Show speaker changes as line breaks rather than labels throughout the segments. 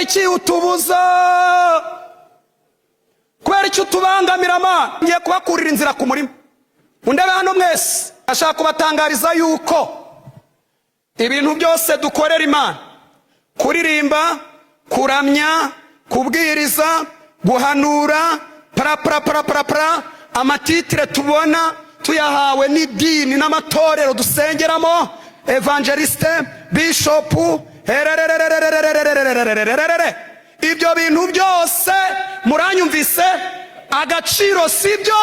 iki utubuza? Kubera iki utubangamira Mana? Ngiye kubakurira inzira ku murima. Undebe hano mwese, ashaka kubatangariza yuko ibintu byose dukorera Imana, kuririmba, kuramya, kubwiriza, guhanura, para amatitire tubona tuyahawe n'idini n'amatorero dusengeramo, evangeliste, bishopu, ibyo bintu byose muranyumvise, agaciro sibyo,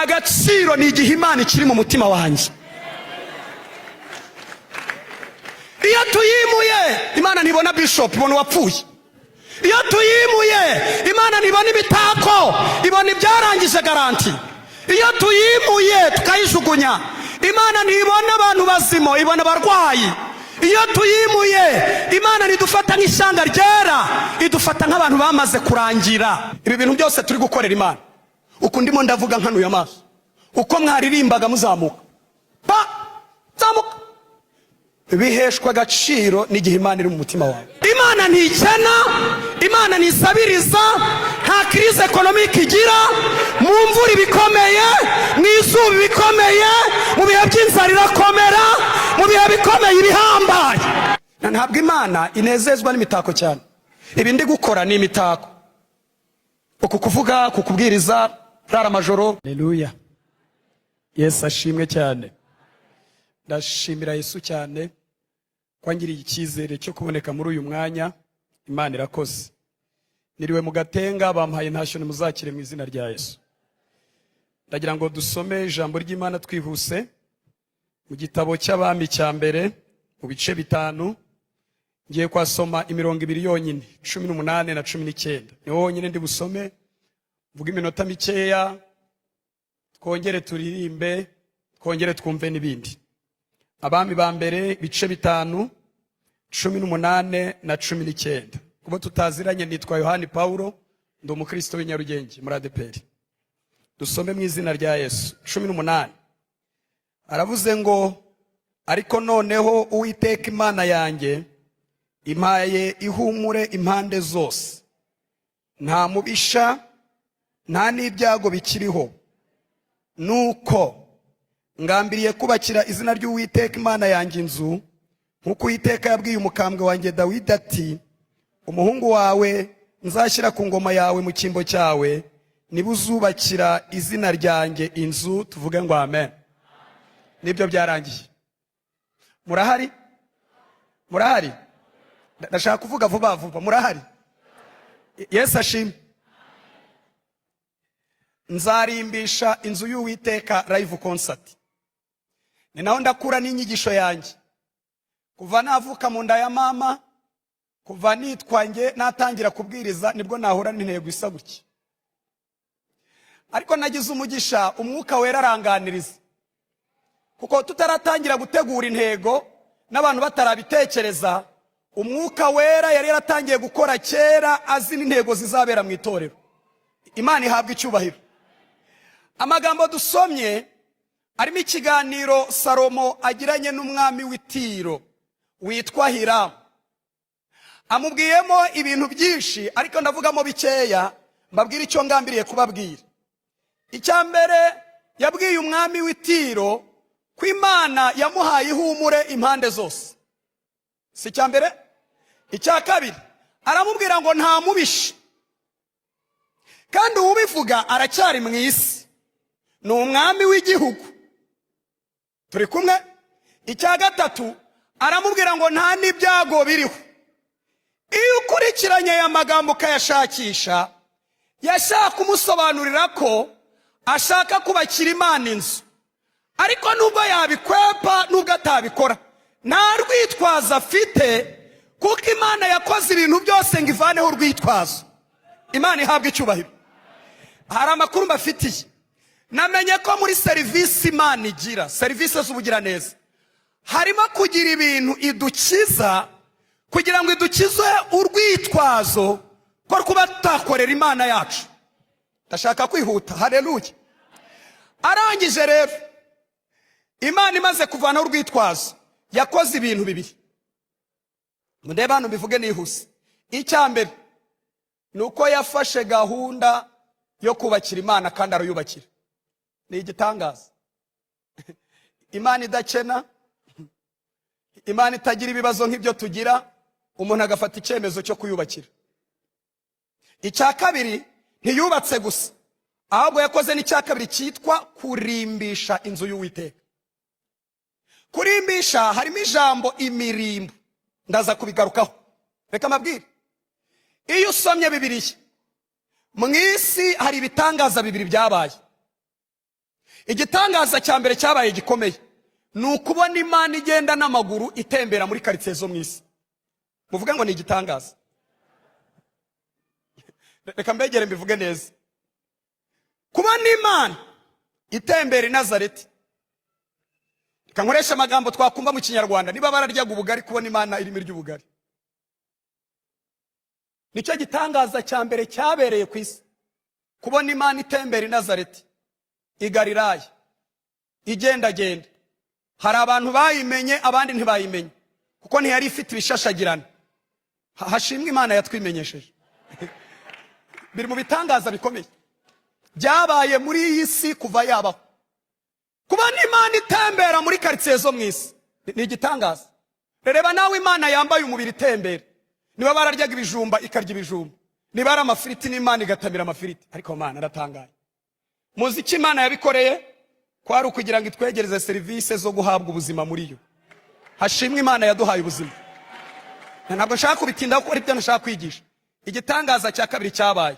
agaciro ni igihe Imana ikiri mu mutima wanjye. Iyo tuyimuye Imana ntibona bishop, ibona uwapfuye. Iyo tuyimuye Imana ntibona ibitako, ibona ibyarangije garanti. Iyo tuyimuye tukayijugunya Imana ntibona abantu bazimo, ibona abarwayi. Iyo tuyimuye Imana ntidufata nk'ishyanga ryera, idufata nk'abantu bamaze kurangira. Ibi bintu byose turi gukorera Imana, uko ndimo ndavuga nkanuye amaso, uko mwaririmbaga muzamuka zamuka, biheshwa agaciro n'igihe Imana iri mu mutima wawe. Imana ntikena, Imana nisabiriza, nta crise economique igira, mu mvura ibikomeye, mu izuba ibikomeye, mu bihe by'inzara irakomera, mu bihe bikomeye ibihambaye. Ntabwo Imana inezezwa n'imitako cyane. Ibi ndi gukora ni imitako, uku kuvuga, kukubwiriza, rara amajoro. Haleluya, Yesu ashimwe cyane. Ndashimira Yesu cyane kwangiriye icyizere cyo kuboneka muri uyu mwanya. Imana irakoze. Niriwe mu Gatenga, bampaye ntashyo muzakire mu izina rya Yesu. Ndagira ngo dusome ijambo ry'Imana twihuse mu gitabo cy'Abami cya mbere mu bice 5. Ngiye kwasoma imirongo 2 yonyine, 18 na 19. Ni wonyine ndi busome, mvuga iminota mikeya, twongere turirimbe, twongere twumve n'ibindi. Abami ba mbere bice 5, 18 na 19. Kuba tutaziranye, nitwa Yohani Paulo, ndi umukristo w'inyarugenge muri ADPR. Dusome mu izina rya Yesu. 18 aravuze ngo, ariko noneho Uwiteka Imana yanjye impaye ihumure impande zose, nta mubisha nta n'ibyago bikiriho, nuko ngambiriye kubakira izina ry'Uwiteka Imana yanjye inzu, nkuko Uwiteka yabwiye umukambwe wanjye Dawidi ati, umuhungu wawe nzashyira ku ngoma yawe mu cyimbo cyawe, niba uzubakira izina ryanjye inzu. Tuvuge ngo amen. Nibyo byarangiye. Murahari? Murahari? Ndashaka kuvuga vuba vuba. Murahari? Yesu ashimwe. Nzarimbisha inzu y'Uwiteka live concert. Ni naho ndakura n'inyigisho yanjye. Kuva navuka mu nda ya mama, kuva nitwanjye natangira kubwiriza, nibwo nahura n'intego isa gutya. Ariko nagize umugisha, umwuka wera aranganiriza. Kuko tutaratangira gutegura intego n'abantu batarabitekereza, umwuka wera yari yaratangiye gukora kera, azi n'intego zizabera mu itorero. Imana ihabwa icyubahiro. Amagambo dusomye arimo ikiganiro Salomo agiranye n'umwami w'Itiro witwa Hiramu. Amubwiyemo ibintu byinshi, ariko ndavugamo bikeya, mbabwira icyo ngambiriye kubabwira. Icya mbere, yabwiye umwami w'Itiro ko Imana yamuhaye ihumure impande zose. Si icya mbere? Icya kabiri, aramubwira ngo nta mubisha, kandi ubivuga aracyari mu isi, ni umwami w'igihugu. Turi kumwe? Icya gatatu, aramubwira ngo nta n'ibyago biriho. Iyo ukurikiranye aya magambo ukayashakisha, yashaka kumusobanurira ko ashaka kubakira Imana inzu, ariko nubwo yabikwepa, nubwo atabikora, nta rwitwazo afite, kuko Imana yakoze ibintu byose ngo ivaneho urwitwazo. Imana ihabwa icyubahiro. Hari amakuru mbafitiye. Namenye ko muri serivisi Imana igira, serivisi z'ubugiraneza, harimo kugira ibintu idukiza, kugira ngo idukize urwitwazo ko kuba tutakorera Imana yacu. Ndashaka kwihuta. Haleluya. Arangije rero, Imana imaze kuvanaho urwitwazo, yakoze ibintu bibiri. Mundebe hano mbivuge nihuse. Icya mbere, nuko yafashe gahunda yo kubakira Imana kandi arayubakira. Ni igitangaza. Imana idakena, Imana itagira ibibazo nk'ibyo tugira, umuntu agafata icyemezo cyo kuyubakira. Icya kabiri, ntiyubatse gusa, ahubwo yakoze n'icya kabiri cyitwa kurimbisha inzu y'Uwiteka. Kurimbisha harimo ijambo imirimbo, ndaza kubigarukaho. Reka mabwire, iyo usomye Bibiliya, mu isi hari ibitangaza bibiri byabaye. Igitangaza cya mbere cyabaye gikomeye, ni ukubona Imana igenda n'amaguru itembera muri karitsiye zo mu isi. Muvuga ngo ni igitangaza. Reka mbegere mbivuge neza. Kubona Imana itembera i Nazareti. Reka nkoresha amagambo twakumva mu Kinyarwanda, niba bararyaga ubugari, kubona Imana irimo irya ubugari. Nicyo gitangaza cya mbere cyabereye ku isi. Kubona Imana itembera i Nazareti, i Galilaya, igendagenda. Hari abantu bayimenye, abandi ntibayimenye, kuko ntiyari ifite ibishashagirana. Hashimwe Imana yatwimenyesheje. Biri mu bitangaza bikomeye byabaye muri iyi si kuva yabaho. Kubona Imana itembera muri karitsiye zo mu isi ni igitangaza. Reba nawe Imana yambaye umubiri itembera. Niba bararyaga ibijumba ikarya ibijumba, niba ari amafiriti n'Imana igatamira amafiriti. Ariko Imana aratangaye. Muzi iki Imana yabikoreye? Kwari ukugira ngo itwegereze serivisi zo guhabwa ubuzima muri yo. Hashimwe Imana yaduhaye ubuzima. Ntabwo nshaka kubitindaho kuko ari byo nashaka kwigisha. Igitangaza cya kabiri cyabaye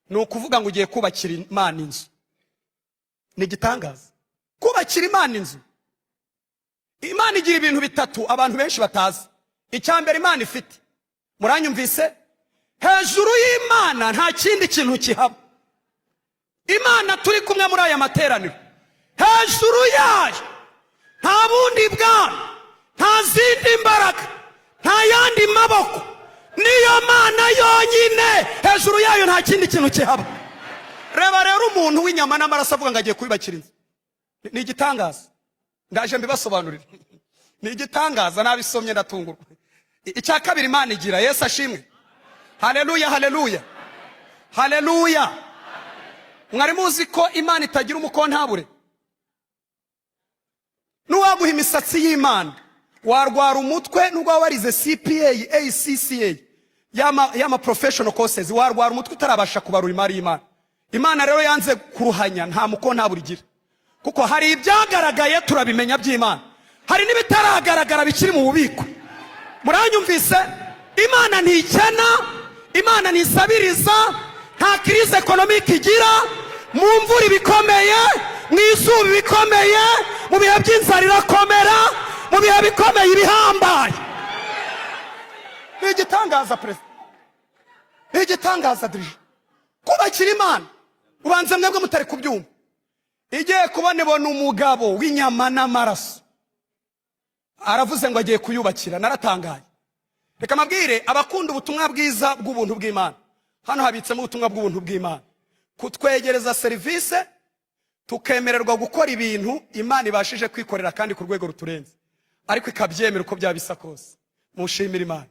ni ukuvuga ngo ugiye kubakira Imana inzu. Ni igitangaza. Kubakira Imana inzu. Imana igira ibintu bitatu abantu benshi batazi. Icya mbere Imana ifite, muranyumvise, hejuru y'Imana nta kindi kintu kihaba. Imana turi kumwe muri aya materaniro, hejuru yayo nta bundi bwami, nta zindi mbaraga, nta yandi maboko. Niyo Mana yonyine, hejuru yayo nta kindi kintu kihaba. Reba rero umuntu w'inyama n'amaraso avuga ngo agiye kubibakira inzu. Ni igitangaza. Ndaje mbibasobanurira. Ni igitangaza, nabisomye ndatungurwa. Icya kabiri Imana igira, Yesu ashimwe. Haleluya, haleluya, haleluya. Mwari muzi ko Imana itagira umukontabure? Nuwaguha imisatsi y'Imana warwara umutwe, nubwo warize CPA, ACCA, yama professional courses, warwara umutwe utarabasha kubarura imari y'Imana. Imana rero yanze kuruhanya, nta mukontabure igira, kuko hari ibyagaragaye turabimenya by'Imana, hari n'ibitaragaragara bikiri mu bubiko. Muranyumvise? Imana ntikena, Imana nisabiriza, nta crise economique igira, mu mvura ibikomeye, mu izuba ibikomeye, mu bihe by'inzara irakomera, mu bihe bikomeye ibihambaye. Ni igitangaza perezida. Ni igitangaza dirije. Kubakira Imana, ubanza mwebwe mutari kubyumva. Igiye kubona ibona umugabo w'inyama n'amaraso, aravuze ngo agiye kuyubakira. Naratangaye. Reka mabwire abakunda ubutumwa bwiza bw'ubuntu bw'Imana, hano habitsemo ubutumwa bw'ubuntu bw'Imana, kutwegereza serivisi, tukemererwa gukora ibintu Imana ibashije kwikorera kandi ku rwego ruturenze, ariko ikabyemera uko byabisa kose. Mushimira Imana.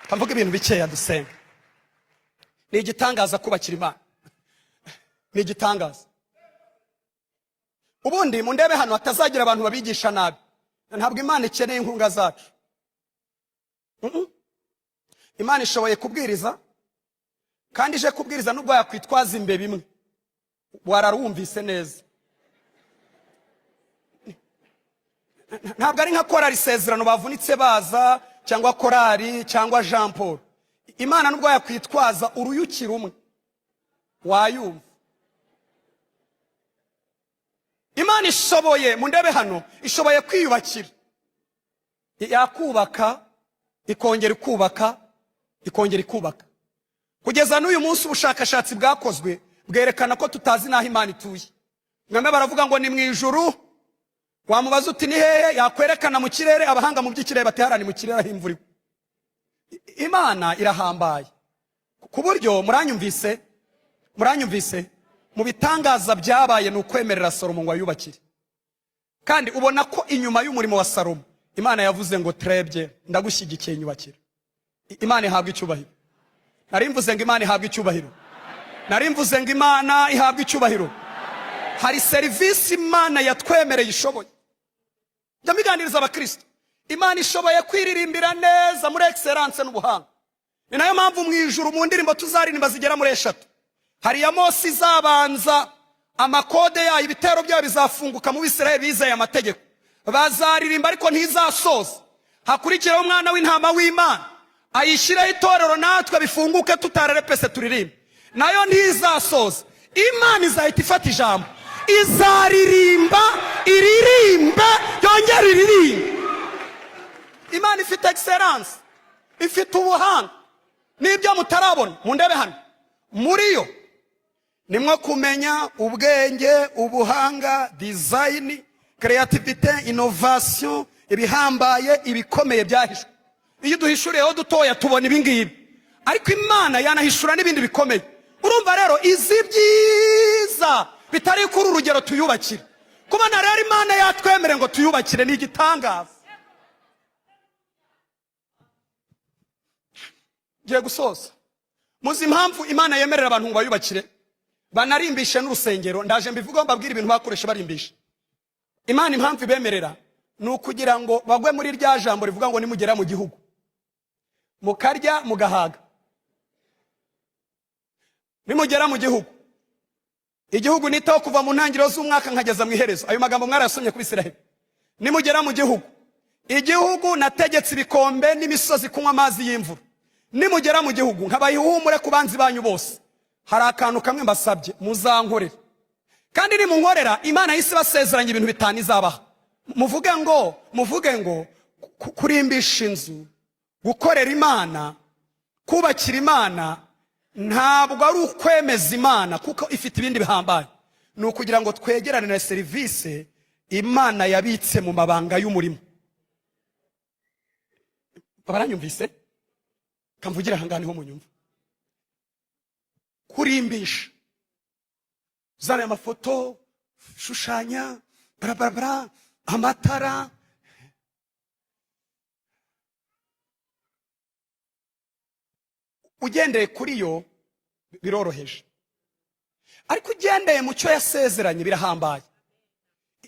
Kamvuga ibintu bikeya dusenga. Ni igitangaza kubakira Imana. Ni igitangaza. Ubundi mundebe hano hatazagira abantu babigisha nabi. Ntabwo Imana ikeneye inkunga zacu. Imana ishoboye kubwiriza, kandi ije kubwiriza nubwo yakwitwaza imbe bimwe. Wararumvise neza. Ntabwo ari nka korali Isezerano bavunitse baza, cyangwa korali, cyangwa Jean Paul. Imana nubwo yakwitwaza uruyuki rumwe, wayumva. Imana ishoboye, mundebe hano, ishoboye kwiyubakira. Yakubaka, ikongera ikubaka, ikongera ikubaka. Kugeza n'uyu munsi ubushakashatsi bwakozwe bwerekana ko tutazi naho Imana ituye. Mwamwe baravuga ngo ni mu ijuru, wamubaza uti ni hehe, yakwerekana mu kirere. Abahanga mu by'ikirere bateharani mu kirere aho imvura igwa. Imana irahambaye ku buryo, muranyumvise, mu bitangaza byabaye ni ukwemerera Salomo ngo ayubakire. Kandi ubona ko inyuma y'umurimo wa Salomo Imana yavuze ngo trebye, ndagushyigikiye nyubakira. Imana ihabwa icyubahiro. Nari mvuze ngo Imana ihabwa icyubahiro. Nari mvuze ngo Imana ihabwa icyubahiro. Hari serivisi Imana yatwemereye ishoboye. Njya mbiganiriza abakristo. Imana ishoboye kwiririmbira neza muri excellence n'ubuhanga. Ni nayo mpamvu mu ijuru mu ndirimbo tuzaririmba zigera muri 3. Hari ya Mose izabanza, amakode yayo, ibitero byayo bizafunguka mu Bisirayeli bizeye amategeko. Bazaririmba ariko ntizasoza. Hakurikiraho umwana w'intama w'Imana, ayishyiraho itorero natwe bifunguke tutarerepese turirimba. Nayo ntizasoza. Imana izahita ifata ijambo, izaririmba, iririmba, yongera iririmba. Imana ifite excellence, ifite ubuhanga. Nibyo mutarabona mundebe hano. Muri yo nimwe kumenya ubwenge, ubuhanga, design, creativity, innovation, ibihambaye, ibikomeye byahishwe. Iyo duhishuriyeho dutoya tubona ibingibi, ariko Imana yanahishura n'ibindi bikomeye. Urumva rero izi byiza bitari kuri urugero tuyubakire. Kubona rero Imana yatwemere ngo tuyubakire ni igitangaza. Ngiye gusoza. Muzi impamvu Imana yemerera abantu ngo bayubakire? Banarimbishe n'urusengero. Ndaje mbivuga mbabwira ibintu bakoresha barimbisha. Imana impamvu ibemerera ni ukugira ngo bagwe muri rya jambo rivuga ngo nimugera mu gihugu mukarya mugahaga. Nimugera mu gihugu, igihugu nitaho kuva mu ntangiriro z'umwaka nkageza mu iherezo. Ayo magambo mwarasomye ku Bisirayeli. Nimugera mu gihugu, igihugu nategetse ibikombe n'imisozi kunywa amazi y'imvura. Nimugera mu gihugu nkabaha ihumure ku banzi banyu bose. Hari akantu kamwe mbasabye, muzankorera. Kandi nimunkorera, Imana yise basezeranye ibintu bitanu izabaha. Muvuge ngo kurimbisha inzu, gukorera Imana, kubakira Imana, ntabwo ari ukwemeza Imana kuko ifite ibindi bihambaye. Ni ukugira ngo twegerane na serivisi Imana yabitse mu mabanga y'umurimo. Baranyumvise? Kamvugira hangane ho munyumva. Kurimbisha, zana amafoto, shushanya, barabara, amatara. Ugendeye kuri yo biroroheje, ariko ugendeye mu cyo yasezeranye birahambaye.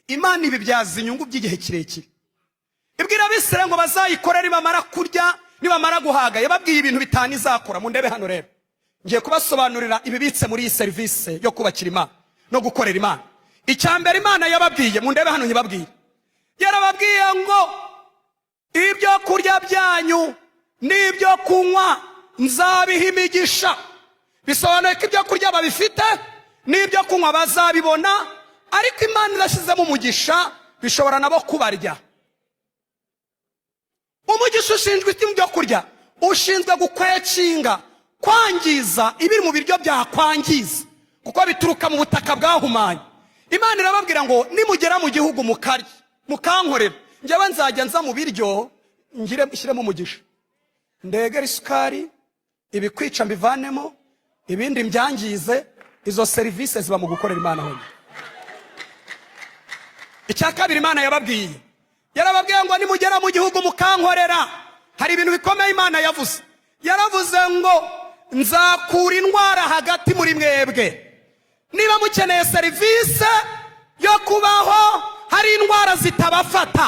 Imana ibibyaza inyungu by'igihe kirekire. Ibwira Abisirayeli ngo bazayikorera nibamara kurya, nibamara guhaga. Yababwiye ibintu bitanu izakora. Mundebe hano rero, ngiye kubasobanurira ibibitse muri iyi service yo kubakira Imana no gukorera Imana. Icyambere Imana yababwiye, mundebe hano nyibabwiye. Yarababwiye ngo ibyo kurya byanyu n'ibyo kunywa nzabiha imigisha. Bisobanuye ko ibyo kurya babifite n'ibyo kunywa bazabibona, ariko Imana irashyizemo umugisha bishobora nabo kubarya. Umugisha ushinzwe ibyo kurya, ushinzwe gukwekinga, kwangiza ibiri mu biryo byakwangiza kuko bituruka mu butaka bwahumanye. Imana irababwira ngo nimugera mu gihugu mukarya, mukankorera, njyewe nzajya nza mu biryo nshyiremo umugisha. Ndegera isukari, ibikwica mbivanemo, ibindi mbyangize. Izo serivisi ziba mu gukorera Imana honyine. Icya kabiri Imana yababwiye, yarababwiye ngo nimugera mu gihugu mukankorera, hari ibintu bikomeye Imana yavuze. Yaravuze ngo nzakura indwara hagati muri mwebwe. Niba mukeneye serivisi yo kubaho, hari indwara zitabafata,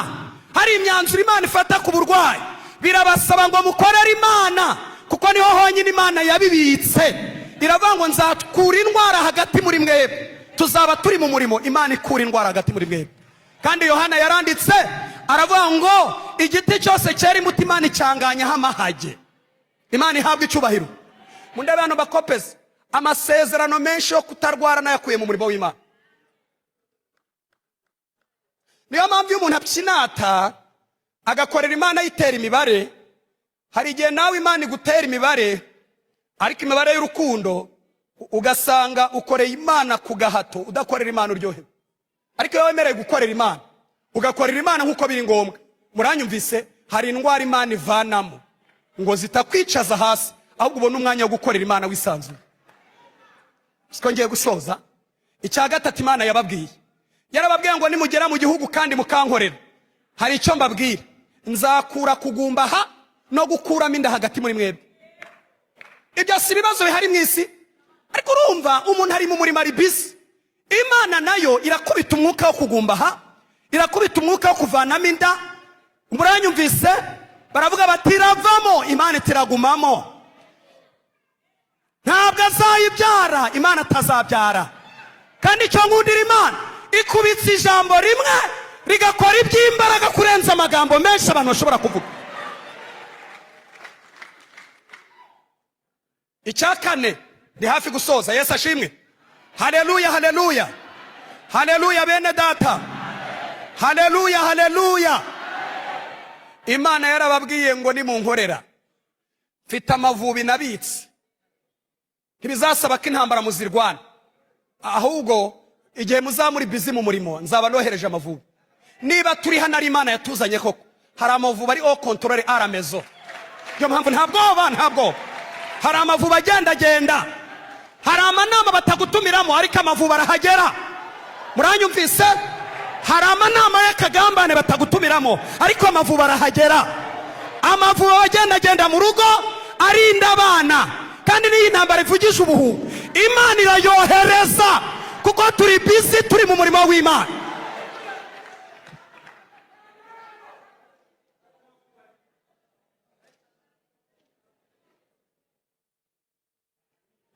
hari imyanzuro Imana ifata ku burwayi, birabasaba ngo mukorere Imana kuko niho honyine Imana yabibitse. Iravuga ngo nzakura indwara hagati muri mwebwe. Tuzaba turi mu murimo Imana ikura indwara hagati muri mwebwe. Kandi Yohana yaranditse aravuga ngo igiti cyose cyera imbuto Imana icyanganyaho amahage. Imana ihabwa icyubahiro. Mundebe hano bakopeze amasezerano menshi yo kutarwara nayakuye mu murimo w'Imana. Niyo mpamvu iyo umuntu apyinata agakorera Imana yitera imibare, hari igihe nawe Imana igutera imibare, ariko imibare y'urukundo ugasanga ukoreye Imana ku gahato, udakorera Imana uryohewe. Ariko iyo wemereye gukorera Imana, ugakorera Imana nk'uko biri ngombwa, muranyumvise, hari indwara Imana ivanamo ngo zitakwicaza hasi, ahubwo ubona umwanya wo gukorera Imana wisanzuye. Siko ngiye gusoza. Icya gatatu Imana yababwiye, yarababwiye ngo nimugera mu gihugu kandi mukankorera, hari icyo mbabwira, nzakura kugumba aha no gukuramo inda hagati muri mwebwe. Ibyo si ibibazo bihari mu isi, ariko urumva umuntu ari mu murimo ari busy. Imana nayo irakubita umwuka wo kugumbaha, irakubita umwuka wo kuvanamo inda. Muranyumvise? Baravuga bati iravamo, Imana itiragumamo. Ntabwo azayibyara, Imana atazabyara. Kandi icyo nkundira Imana, ikubitse ijambo rimwe rigakora iby'imbaraga kurenza amagambo menshi abantu bashobora kuvuga. Icya kane, ndi hafi gusoza. Yesu ashimwe. Haleluya, haleluya, haleluya bene data, haleluya, haleluya. Imana yarababwiye ngo nimunkorera, mfite amavubi nabitse, ntibizasaba ko intambara muzirwana, ahubwo igihe muzamuri bizi mu murimo nzaba nohereje amavubi. Niba turi hano ari Imana yatuzanye koko, hari amavubi ari au contrôle à la maison. Yo mpamvu ntabwo hari amavubi agenda, hari amanama batagutumiramo ariko amavubi arahagera. Muranyumvise? Hari amanama y'akagambane batagutumiramo ariko amavubi arahagera. Amavubi agenda mu rugo arinda abana, kandi niyi ntambara ivugisha ubuhu Imana irayohereza, kuko turi busy, turi mu murimo w'Imana.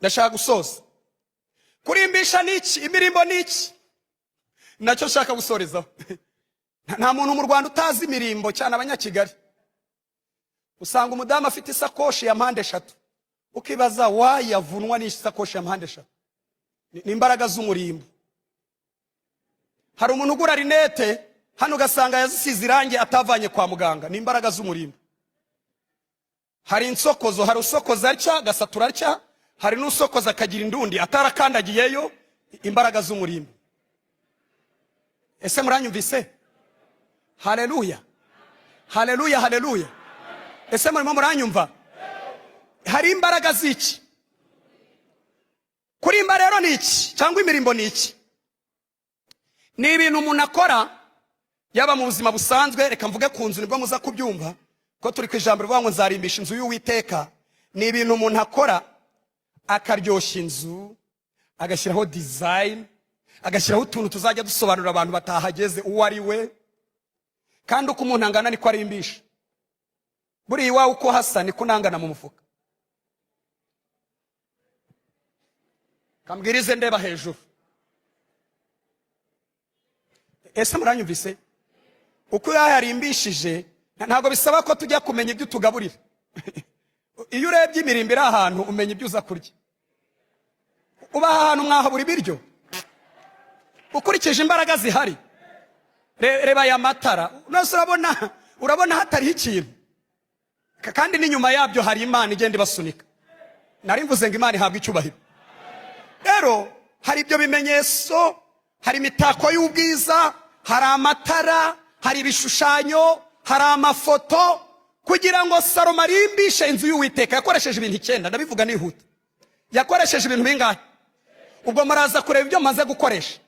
Ndashaka gusoza. Kurimbisha niki, imirimbo niki, nacyo shaka gusorezaho. Nta muntu mu Rwanda utazi imirimbo cyane abanyakigali. Usanga umudamu afite isakoshi ya mpande eshatu, ukibaza wayavunwa n'isakoshi ya mpande eshatu. Ni imbaraga z'umurimbo. Hari umuntu ugura rinete hano ugasanga yazisize irangi atavanye kwa muganga, ni imbaraga z'umurimbo. Hari insokozo, hari usokoza atya gasatura atya, hari n'usokoza akagira indundi atarakandagiyeyo, imbaraga z'umurimbo. Ese muranyumvise? Haleluya, haleluya, haleluya. Ese murimo muranyumva? Hari imbaraga z'iki? Kurimba rero ni iki cyangwa imirimbo ni iki? Ni ibintu umuntu akora yaba mu buzima busanzwe. Reka mvuge ku nzu nibwo muza kubyumva ko turi ku ijambo rivuga ngo nzarimbisha inzu y'Uwiteka. Ni ibintu umuntu akora akaryoshya inzu, agashyiraho design, agashyiraho utuntu tuzajya dusobanurira abantu batahageze uwo ari we, kandi uko umuntu angana niko arimbisha. Buri iwawe uko hasa niko nangana mu mufuka. Kambwirize ndeba hejuru. Ese muranyumvise? Uko yarimbishije ntabwo bisaba ko tujya kumenya ibyo tugaburira. Iyo urebye imirimbo iri ahantu umenya ibyo uza kurya. Uba ahantu mwahabura ibiryo ukurikije imbaraga zihari. Reba ya matara, urabona hatariho ikintu, kandi n'inyuma yabyo hari Imana igenda ibasunika. Nari mvuze ngo Imana ihabwa icyubahiro. Rero hari ibyo bimenyetso, hari imitako y'ubwiza, hari amatara, hari ibishushanyo, hari amafoto, kugira ngo Salomo arimbishe inzu y'Uwiteka. Yakoresheje ibintu 9, ndabivuga nihuta. Yakoresheje ibintu bingahe? Ubwo muraza kureba ibyo maze gukoresha.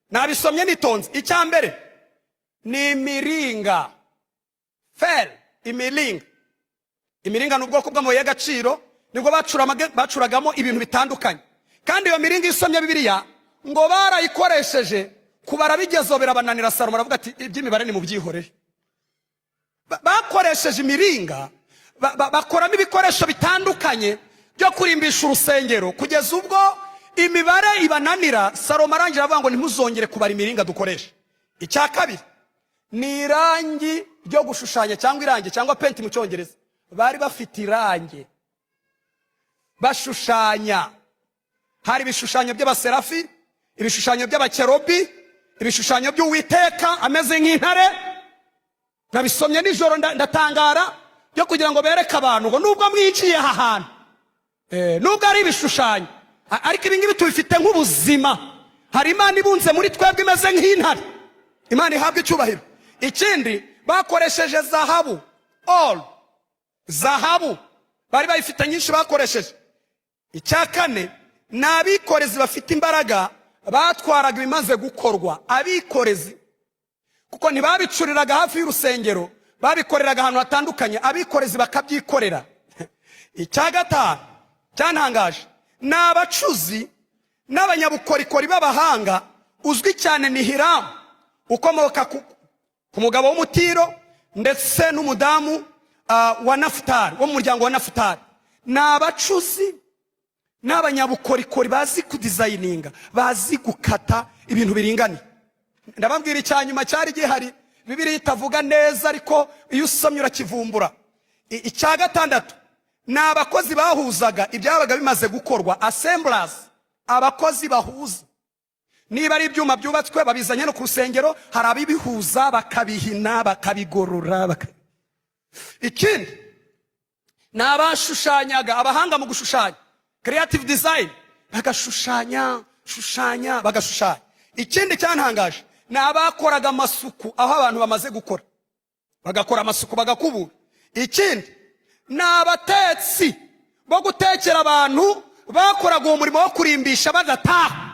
Nabisomye nitonze. Icya mbere ni imiringa. Fel, imiringa. Imiringa ni ubwoko bw'amabuye y'agaciro, nibwo bacuragamo ibintu bitandukanye. Kandi iyo miringa isomye Bibiliya ngo barayikoresheje kubara bigezo birabananira. Salomo aravuga ati iby'imibare ni mu byihorere. Bakoresheje imiringa, bakoramo ibikoresho bitandukanye byo kurimbisha urusengero, kugeza ubwo imibare ibananira. Salomo arangira avuga ngo ntimuzongere kubara imiringa dukoresha. Icya kabiri ni irangi ryo gushushanya, cyangwa irangi cyangwa penti mu Cyongereza. Bari bafite irangi bashushanya. Hari ibishushanyo by'abaserafi, ibishushanyo by'abakerubi, ibishushanyo by'Uwiteka ameze nk'intare. Nabisomye nijoro ndatangara, byo kugira ngo bereke abantu ngo nubwo mwiciye aha hantu, nubwo ari ibishushanyo, ariko ibi ngibi tubifite nk'ubuzima. Hari Imana ibunze muri twebwe imeze nk'intare. Imana ihabwa icyubahiro. Ikindi bakoresheje zahabu, zahabu bari bayifite nyinshi bakoresheje. Icya kane ni abikorezi bafite imbaraga batwaraga ibimaze gukorwa. Abikorezi kuko ntibabicuriraga hafi y'urusengero, babikoreraga ahantu hatandukanye, abikorezi bakabyikorera. Icya gatanu cyantangaje, ni abacuzi n'abanyabukorikori b'abahanga. Uzwi cyane ni Hiramu, ukomoka ku mugabo w'umutiro ndetse n'umudamu wa Nafutali, wo mu muryango wa Nafutali. Ni abacuzi n'abanyabukorikori bazi kudizayininga, bazi gukata ibintu biringaniye. Ndababwira icyanyuma cyari gihari Bibiliya itavuga neza, ariko iyo usomye urakivumbura. Icya gatandatu, ni abakozi bahuzaga ibyabaga bimaze gukorwa, assemblers, abakozi bahuza. Niba ari ibyuma byubatswe babizanye no ku rusengero, hari abibihuza bakabihina bakabigorora. Ikindi, ni abashushanyaga, abahanga mu gushushanya, creative design, bagashushanya bagashushanya. Ikindi cyantangaje, ni abakoraga amasuku aho abantu bamaze gukora, bagakora amasuku bagakubura. Ikindi, ni abatetsi bo gutekera abantu, bakoraga uwo murimo wo kurimbisha badataha.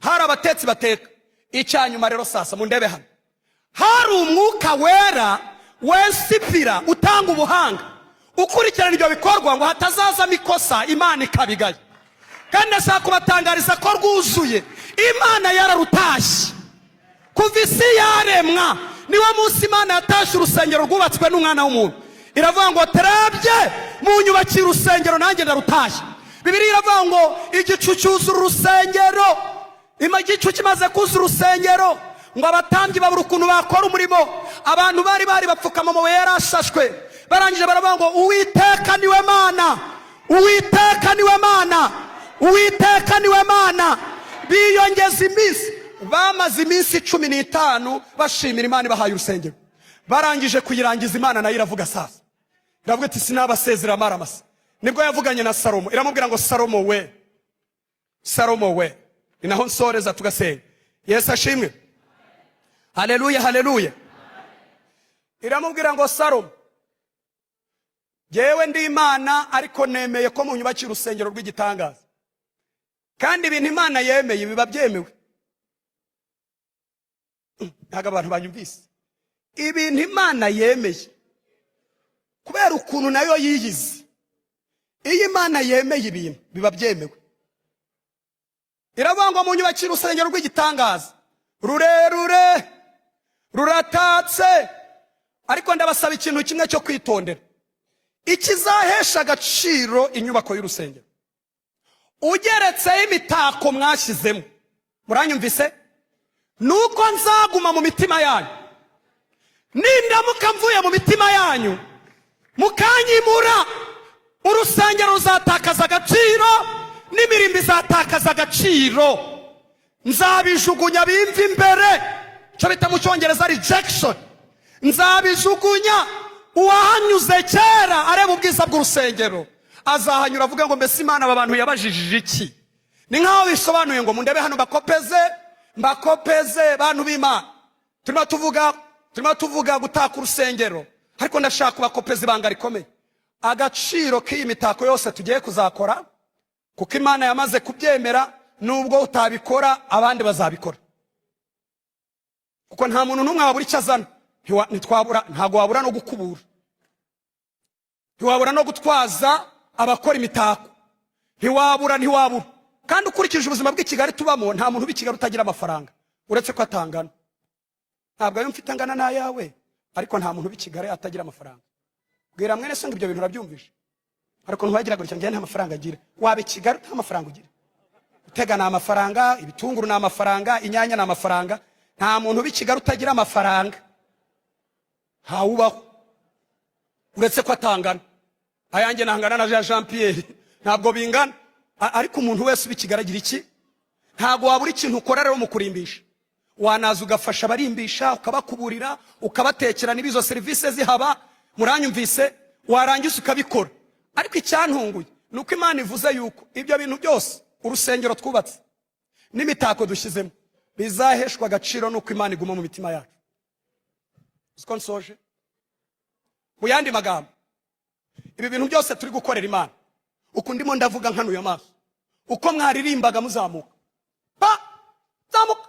Hari abatetsi bateka. Icyanyuma rero sasa mundebe hano, hari umwuka wera wensipira utanga ubuhanga, ukurikirana ibyo bikorwa ngo hatazazamo ikosa Imana ikabigaya. Kandi ndashaka kubatangariza ko rwuzuye, Imana yararutashye. Kuva isi yaremwa niwo munsi Imana yatashye urusengero rwubatswe n'umwana w'umuntu. Iravuga ngo terabye munyubakira urusengero nanjye ndarutashye. Bibiliya iravuga ngo igicu cyuzura urusengero. Igicu kimaze kuzura urusengero, ngo abatambyi babura ukuntu bakora umurimo. Abantu bari bapfukama mu yarashashwe, barangije baravuga ngo Uwiteka niwe Mana, Uwiteka niwe Mana, Uwiteka niwe Mana. Biyongeza iminsi, bamaze iminsi 15 bashimira Imana bahaye urusengero. Barangije kuyirangiza, Imana nayo iravuga sasa, iravuga iti sinabasezera maramasa. Nibwo yavuganye na Salomo, iramubwira ngo Salomo we, Salomo we. Ni naho nsoreza tugasenga. Yesu ashimwe. Haleluya, haleluya. Iramubwira ngo Salomo, jewe ndi Imana, ariko nemeye ko munyubakira urusengero rw'igitangaza. Kandi ibintu Imana yemeye biba byemewe. Ntago abantu banyumvise. Ibintu Imana yemeye, kubera ukuntu nayo yiyizi, iyo Imana yemeye ibintu biba byemewe. Iravuga ngo munyubakira urusengero rw'igitangaza, rurerure, ruratatse. Ariko ndabasaba ikintu kimwe cyo kwitondera, ikizahesha agaciro inyubako y'urusengero, ugeretseho imitako mwashyizemo. Muranyumvise? Nuko nzaguma mu mitima yanyu, nindamuka mvuye mu mitima yanyu mukanyimura, urusengero ruzatakaza agaciro, n'imirimbo izatakaza agaciro. Nzabijugunya bimva imbere, cyo bita mu Cyongereza rejection. Nzabijugunya. Uwahanyuze kera areba ubwiza bw'urusengero azahanyura avuga ngo mbese Imana aba bantu yabajijije iki? Ni nkaho bisobanuye ngo mundebe hano mbakopeze bantu b'Imana. Turimo tuvuga gutaka urusengero, ariko ndashaka kubakopeza ibanga rikomeye. Agaciro k'iyi mitako yose tugiye kuzakora, kuko Imana yamaze kubyemera, nubwo utabikora abandi bazabikora. Kuko nta muntu n'umwe wabura icyo azana. Ntago wabura no gukubura, ntiwabura no gutwaza abakora imitako, ntiwabura. Kandi ukurikije ubuzima bw'i Kigali tubamo, nta muntu w'i Kigali utagira amafaranga, uretse ko atangana. Ntabwo ayo mfite angana n'ayawe, ariko nta muntu w'i Kigali atagira amafaranga. Bwira mwene so ngo ibyo bintu urabyumvishe. Ariko ntuwagira gutya njye nta mafaranga agira. Wabe Kigali nta mafaranga ugira. Utega na amafaranga, ibitunguru na amafaranga, inyanya na amafaranga. Nta muntu w'i Kigali utagira amafaranga. Hawubaho, uretse ko atangana. Ayanjye nangana na Jean Pierre, ntabwo bingana. Ariko umuntu wese w'i Kigali agira iki? Ntabwo wabura ikintu ukora rero mu kurimbisha. Wanaza ugafasha abarimbisha, ukabakuburira, ukabatekera n'ibizo services zihaba. Muranyumvise? Warangiza ukabikora. Ariko icyantunguye nuko Imana ivuze yuko ibyo bintu byose, urusengero twubatse n'imitako dushyizemo, bizaheshwa agaciro nuko Imana iguma mu mitima yacu. Uko nsoje mu yandi magambo, ibi bintu byose turi gukorera Imana, uko ndimo ndavuga nkanuye amaso, uko mwaririmbaga muzamuka zamuka,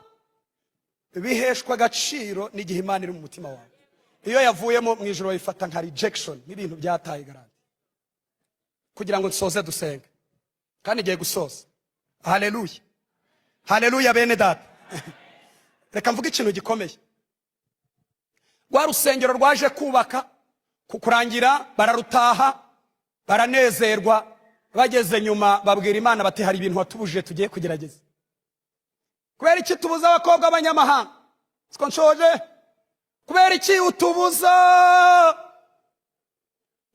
biheshwa agaciro n'igihe Imana iri mu mutima wawe. iyo yavuyemo mu ijoro bayifata nka rejection, nk'ibintu byataye garanti. Kugira ngo nsoze dusenga kandi ngiye gusoza. Haleluya, haleluya bene data. Reka mvuga ikintu gikomeye. Rwa rusengero rwaje kubaka kukurangira, bararutaha baranezerwa, bageze nyuma babwira Imana bati hari ibintu watubujije tugiye kugerageza. Kubera iki tubuza abakobwa abanyamahanga? Siko nshoje. Kubera iki utubuza?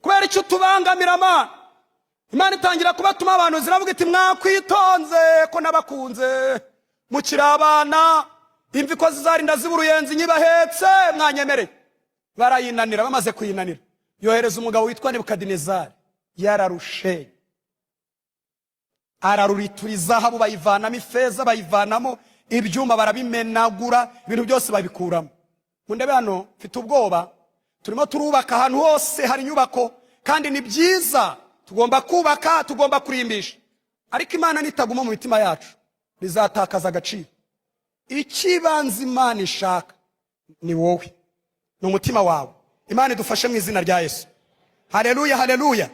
Kubera iki utubangamira Mana? Imana itangira kubatuma abantu ziravuga iti mwakwitonze ko nabakunze, mukiri abana, imvi ko zizarinda ziburuyenzi nyibahetse mwanyemereye. Barayinanira, bamaze kuyinanira yohereza umugabo witwa Nebukadinezari. Yararushe, araruritura izahabu bayivanamo ifeza, bayivanamo ibyuma, barabimenagura, ibintu byose babikuramo. Mundebe hano mfite ubwoba, turimo turubaka ahantu hose hari inyubako kandi ni byiza, tugomba kubaka, tugomba kurimbisha, ariko Imana nitaguma mu mitima yacu bizatakaza agaciro. Ikibanza Imana ishaka ni wowe, ni umutima wawe. Imana idufashe mu izina rya Yesu. Haleluya, haleluya.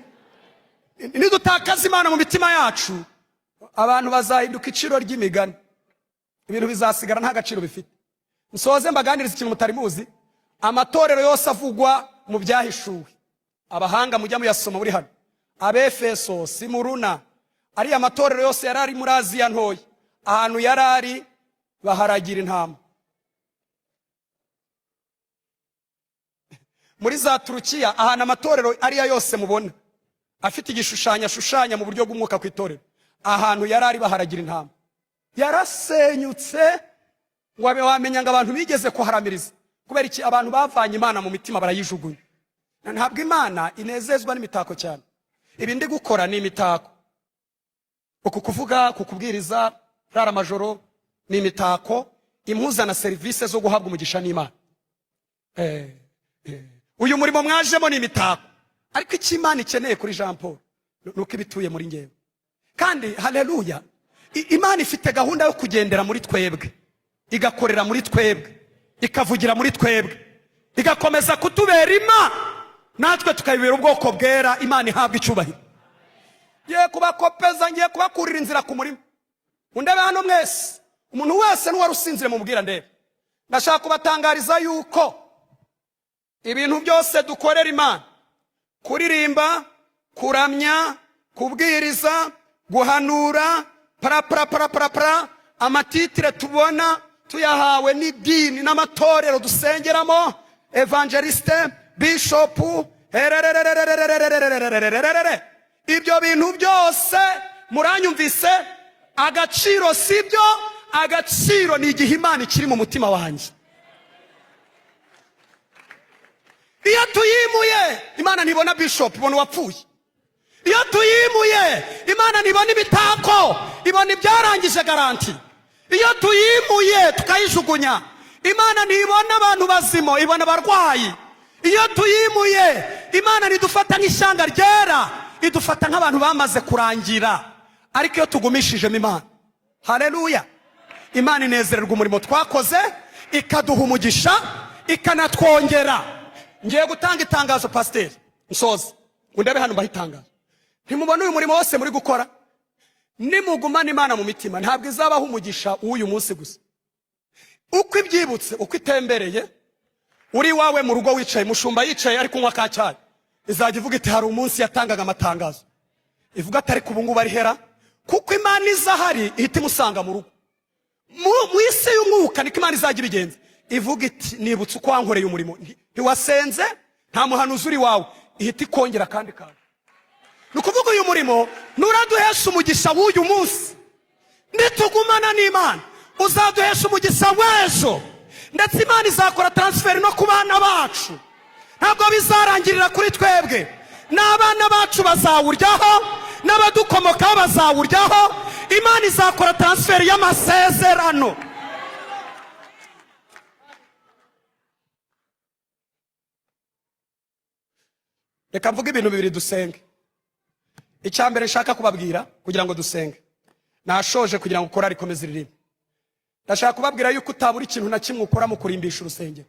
Nidutakaza Imana mu mitima yacu, abantu bazahinduka iciro ry'imigani, ibintu bizasigara nta gaciro bifite. Nsoze mbaganiriza ikintu mutari muzi. Amatorero yose avugwa mu byahishuwe, abahanga mujya muyasoma muri hano, Abefeso, Simuruna, ari amatorero yose yarari muri Aziya ntoya, ahantu yarari baharagira intama. Muri za Turukiya, ahantu amatorero ariya yose mubona afite igishushanyo shushanya mu buryo bw'umwuka ku itorero, ahantu yarari baharagira intama yarasenyutse. Ngo abe wamenya ngo abantu bigeze kuharamiriza. Kubera iki? Abantu bavanye Imana mu mitima barayijugunya. Ntabwo Imana inezezwa n'imitako cyane. Ibi ndi gukora ni imitako, uku kuvuga, kukubwiriza, rara amajoro ni imitako impuzana serivisi zo guhabwa umugisha n'Imana. Uyu murimo mwajemo ni imitako, ariko icyo Imana ikeneye kuri Jean Paul nuko ibituye muri ngewe. Kandi haleluya, Imana ifite gahunda yo kugendera muri twebwe, igakorera muri twebwe, ikavugira muri twebwe, igakomeza kutubera Imana, natwe tukayibera ubwoko bwera. Imana ihabwa icyubahiro. Ngiye kubakopeza, ngiye kubakurira inzira ku murimo. Undebe hano mwese, umuntu wese n'uwari usinzire mumubwira ndebe. Ndashaka kubatangariza yuko ibintu byose dukorera Imana, kuririmba, kuramya, kubwiriza, guhanura, para amatitire tubona tuyahawe n'idini n'amatorero dusengeramo, evangeliste, bishop, ibyo bintu byose muranyumvise, agaciro sibyo. Agaciro ni igihe Imana ikiri mu mutima wanjye. Iyo tuyimuye Imana ntibona bishop, ibona wapfuye. Iyo tuyimuye Imana ntibona ibitako, ibona ibyarangije garanti. Iyo tuyimuye tukayijugunya Imana ntibona abantu bazimo, ibona abarwayi. Iyo tuyimuye Imana ntidufata nk'ishyanga ryera, idufata nk'abantu bamaze kurangira. Ariko iyo tugumishijemo Imana, haleluya, Imana inezererwa umurimo twakoze, ikaduha umugisha, ikanatwongera. Ngiye gutanga itangazo pasiteri, nsoze undebe hano mbahitangazo. Ntimubona uyu murimo wose muri gukora? Nimugumana Imana mu mitima, ntabwo izabaho umugisha w'uyu munsi gusa. Uko ibyibutse, uko itembereye, uri wawe mu rugo wicaye, mushumba yicaye ari kunywa ka cyayi, izajya ivuga iti hari umunsi yatangaga amatangazo, ivuga atari ku bungu bari hera, kuko Imana izahari ihita imusanga mu rugo. Mu isi y'umwuka niko Imana izajya ibigenza, ivuga iti nibutse uko wankoreye umurimo, ntiwasenze, nta muhanuzi uri wawe, ihita ikongera kandi kandi. Nukuvuga uyu murimo nuraduhesha umugisha w'uyu munsi, nitugumana n'Imana uzaduhesha umugisha w'ejo, ndetse Imana izakora transfer no ku bana bacu. Ntabwo bizarangirira kuri twebwe, n'abana bacu bazawuryaho, n'abadukomokaho bazawuryaho. Imana izakora transfer y'amasezerano. Reka mvuga ibintu bibiri dusenge. Icyambere nshaka kubabwira kugira ngo dusenge, nashoje kugira ngo ukora rikomeze ririmo. Ndashaka kubabwira yuko utabura ikintu na kimwe ukora mu kurimbisha urusengero.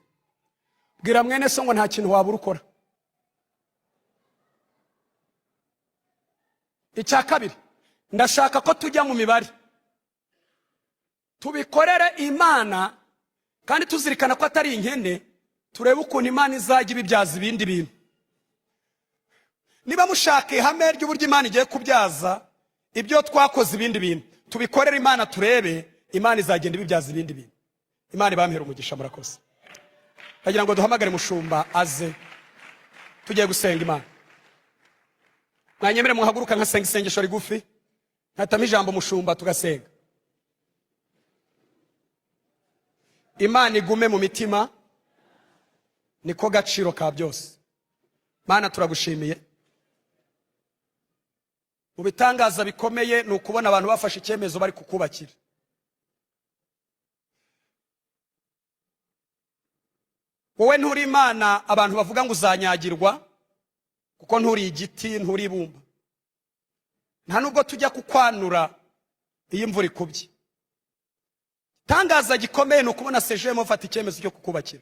bwira mwene so ngo nta kintu wabura ukora. Icya kabiri, ndashaka ko tujya mu mibare tubikorere Imana, kandi tuzirikana ko atari inkene, turebe ukuntu Imana izajya ibibyaza ibindi bintu. Niba mushaka ihame ry'uburyo Imana igiye kubyaza ibyo twakoze ibindi bintu, tubikorere Imana, turebe Imana izagenda ibibyaza ibindi bintu. Imana ibampera umugisha, murakoze. Ndagira ngo duhamagare mushumba aze tugiye gusenga Imana. Mwanyemere muhaguruka nkasenga isengesho rigufi, nkatama ijambo mushumba tugasenga. Imana igume mu mitima, niko gaciro ka byose. Mana turagushimiye, mu bitangaza bikomeye ni ukubona abantu bafashe icyemezo bari kukubakira. Wowe nturi Imana abantu bavuga ngo uzanyagirwa, kuko nturi igiti, nturi ibumba. Nta nubwo tujya kukwanura iyo imvura ikubye. Tangaza gikomeye ni ukubona CGM ufata icyemezo cyo kukubakira.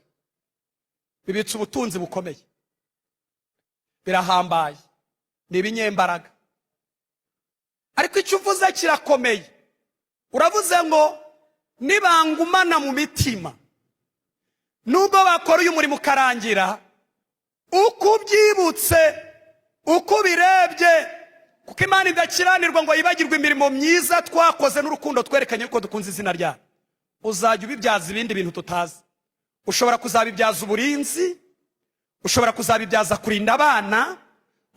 Bibitse ubutunzi bukomeye, birahambaye, ni ibinyembaraga. Ariko icyo uvuze kirakomeye. Uravuze ngo nibangumana mu mitima, nubwo bakora uyu murimo ukarangira, uko ubyibutse, uko birebye, kuko Imana idakiranirwa ngo yibagirwe imirimo myiza twakoze n'urukundo twerekanye ko dukunze izina ryayo, uzajya ubibyaza ibindi bintu tutazi. Ushobora kuzabibyaza uburinzi, ushobora kuzabibyaza kurinda abana,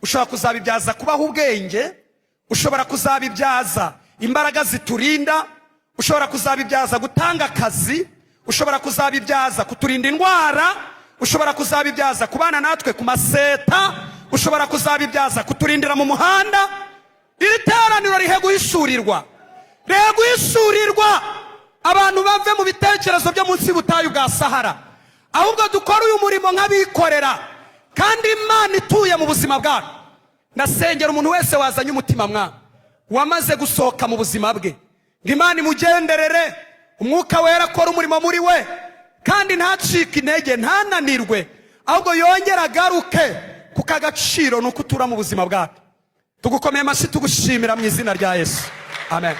ushobora kuzabibyaza kubaha ubwenge, ushobora kuzabibyaza imbaraga ziturinda, ushobora kuzabibyaza gutanga akazi, ushobora kuzabibyaza kuturinda indwara, ushobora kuzabibyaza kubana natwe ku maseta, ushobora kuzabibyaza kuturindira mu muhanda. Iri teraniro rihe guhishurirwa, rihe guhishurirwa, abantu bave mu bitekerezo byo munsi y'ubutayu bwa Sahara, ahubwo dukora uyu murimo nk'abikorera, kandi Imana ituye mu buzima bwacu. Ndasengera umuntu wese wazanye umutima mwana wamaze gusohoka mu buzima bwe, ngo Imana imugenderere, Umwuka Wera akora umurimo muri we, kandi ntacike intege, ntananirwe, ahubwo yongera agaruke kuko agaciro nuko utura mu buzima bwacu. Tugukomeye amashyi tugushimira mu izina rya Yesu, amen.